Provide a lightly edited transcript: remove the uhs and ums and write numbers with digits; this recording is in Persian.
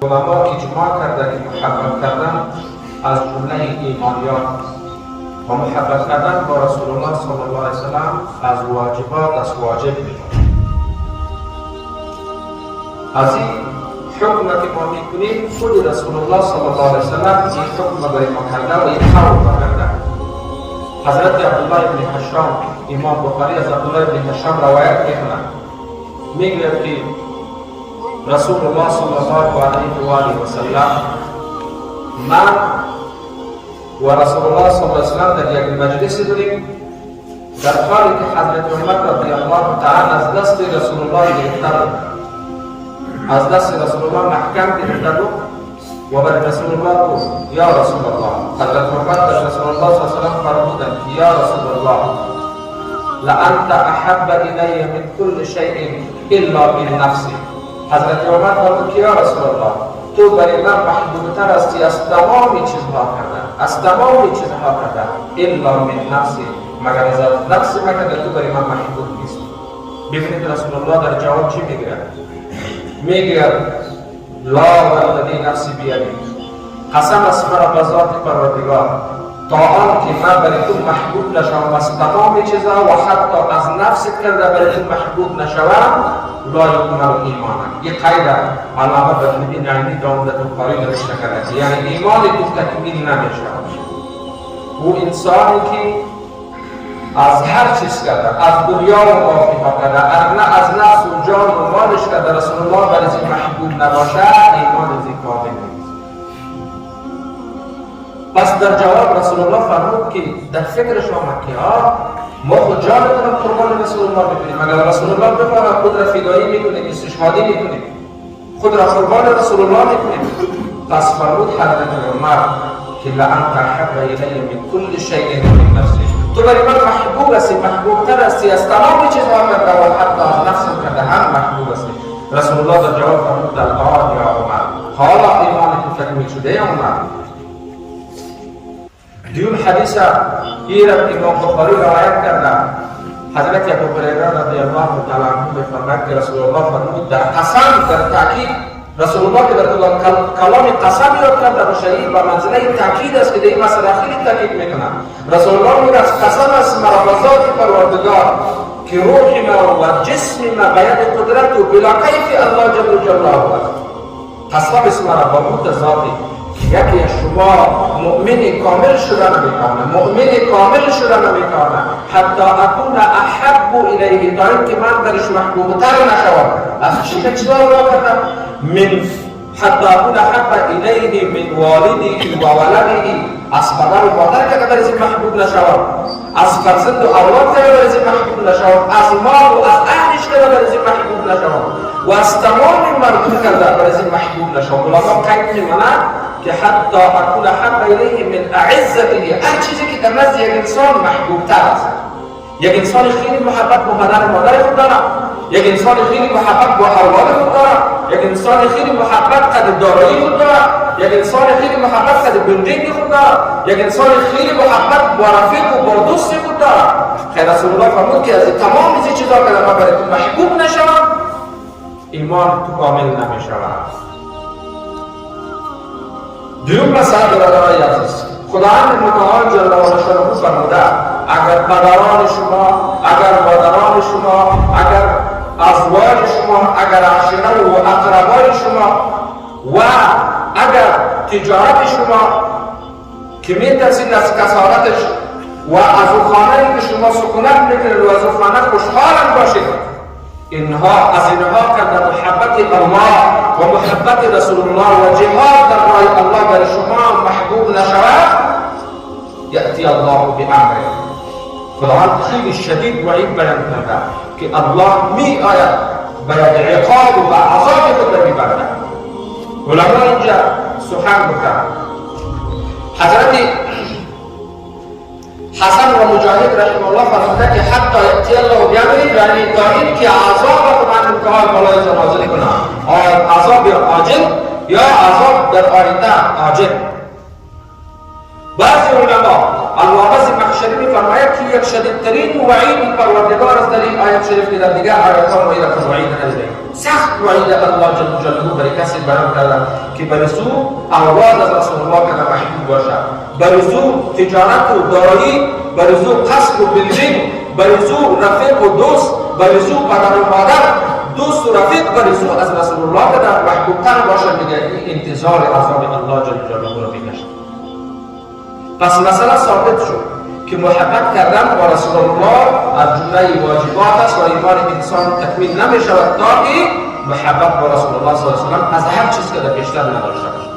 علما اجماع کرده که محبت کردن از جمله ایمانیات و محبت کردن با رسول الله صلی الله علیه وسلم از واجبات از واجب می‌شود. از این حکم که ما میکنیم خود رسول الله صلی الله علیه وسلم این حکم برای ما کرده و این قول کرده. حضرت عبدالله ابن حشام، امام بخاری از عبدالله ابن حشام روایت میکنند، میگوید که رسول الله صلی الله علیه و آله و سلم من و رسول الله صلی الله علیه و سلم در یک مجلس بودیم، در حالی که حضرت عمر رضی الله تعالی از دست رسول الله گرفته بود، از دست رسول الله محکم گرفته بود و بر رسول الله گفت یا رسول الله. حضرت عمر در رسول الله صلی الله علیه و سلم فرمودند یا رسول الله لأنت احب الی من کل شیء الا من نفسی. حضرت عمر فرمود که یا رسول الله تو برای من محبوبتر هستی از تمام چیزها کردن، از تمام چیزها کردن الا من نفسی، مگر از نفس مگر تو برای من محبوب نیست. ببینید رسول الله در جواب چی میگه؟ میگه لا والذی نفسی بیدی، قسم است مرا به ذات پروردگار تا آنکه من برای تو محبوب نشوم از تمام چیزها و حتی از نفست کرده برای تو محبوب نشوم لا یکمل ایمانم. یک قید علامه بدرالدین عینی در عمدة القاری نوشته کرده، یعنی ایمان تو تکمیل نمیشود. او انسانی که از هر چیز کرده، از دنیا و باقیها کرده، از نفس و جان و مالش کرده، رسول الله برای این محبوب نباشد، ایمان از این کامل نیست. پس در جواب رسول الله فرمود که در فکر شما مکی ها ما خود جانتون را قربان رسول الله میکنیم، اگر رسول الله بفرماید خود را فدایی میکنیم، استشهادی میکنیم، خود را قربان رسول الله میکنیم. پس فرمود حضرت عمر که لأنت احب الی من کل شیء من نفسی، تو برای من محبوب هستی، محبوبتر هستی از تمام چیزها کرده و حتی از نفس کرده هم محبوب هستی. رسول الله در جواب فرمود الآن یا عمر، حالا ایمان تو تکمیل شده یا عمر. دیون حدیث ایرم امام بخاری روایت کرده، حضرت ابو هریره رضی الله تعالی عنه میفرماید که رسول الله فرمود در قسم، در تاکید، رسول الله که در کلام قسم یاد کرده باشه این به منزله تاکید است که در این مسئله خیلی تاکید میکنه. رسول الله میگه قسم است مرا به ذات پروردگار که روح ما و جسم ما به ید قدرت و بلا کیف الله جل جلاله است. قسم است مرا به قدرت ذاتی یکی از شما مؤمن کامل شده نمیتونه، مؤمن کامل شده نمیتونه حتی اکون احب الیه، تا اینکه من درش محبوبتر نشوم. از چی چیزا رو کردم؟ من حتی اکون احب الیه من والده و ولده، از پدر و مادر که درش محبوب نشوم، از فرزند و اولاد که درش محبوب نشوم، از مال و از اهلش که درش محبوب نشوم و از تمام مردم که درش محبوب نشوم. علما قید می‌کنند که حتی اکون احب الیه من اعزته، هر چیزی که در نزد یک انسان محبوب تر است. یک انسان خیلی محبت با پدر و مادر خود دارد، یک انسان خیلی محبت با اولاد خود دارد، یک انسان خیلی محبت قد دارایی خود دارد، یک انسان خیلی محبت قد بلدینگ خود دارد، یک انسان خیلی محبت با رفیق و با دوست خود دارد. خیر رسول الله فرمود که از تمام این چیزا که من برای تو محبوب نشوم ایمان تو کامل نمیشود. دیون مسئله برادرای عزیز، خداوند متعال جل و علا فرموده اگر پدران شما، اگر مادران شما، اگر ازواج شما، اگر عشیره و اقربای شما و اگر تجارت شما که میترسید از کسارتش و از او خانه‌ای که شما سکونت میکنید و از او خانه خوشحال باشید، اینها از اینها که در محبت الله و محبت رسول الله و جهاد در راه الله برای شما محبوب نشود، یأتی الله بامره. خداوند خیلی شدید وعید بیان کرده که الله می آید برای عقاب و عذاب خود میبرد. علما اینجا سخن گفتند. حضرت حسن و مجاهد رحمه الله فرموده که حتی یأتی الله بامره، یعنی تا این که عذاب خداوند انتهای بالای نازل کنه، عذاب عاجل یا عذاب در آینده عاجل. بعضی علما الوابس مخشری می‌فرماید که یک شدیدترین وعید پروردگار از در این آیه آیت شریف که در دیگر آیات‌ها ما را وعید نداره. سخت وعید الله جل جلاله برای کسی بیان کردن که برسو اولاد از رسول الله که محبوب باشد، برسو تجارت و دارایی، برسو قصد و بلدین، برسو رفیق و دوست، برسو پدر و مادر، دوست و رفیق برسو از رسول الله که محبوبتر باشد. دیگر این انتظار عذاب الله جل جلاله را میکشد. پس مسئله ثابت شد که محبت کردن با رسول الله از جمله واجبات است و ایمان انسان تکمیل نمی شود تا که محبت با رسول الله صلی الله علیه و سلم از هر چیز که در بیشتر نداشته باشد.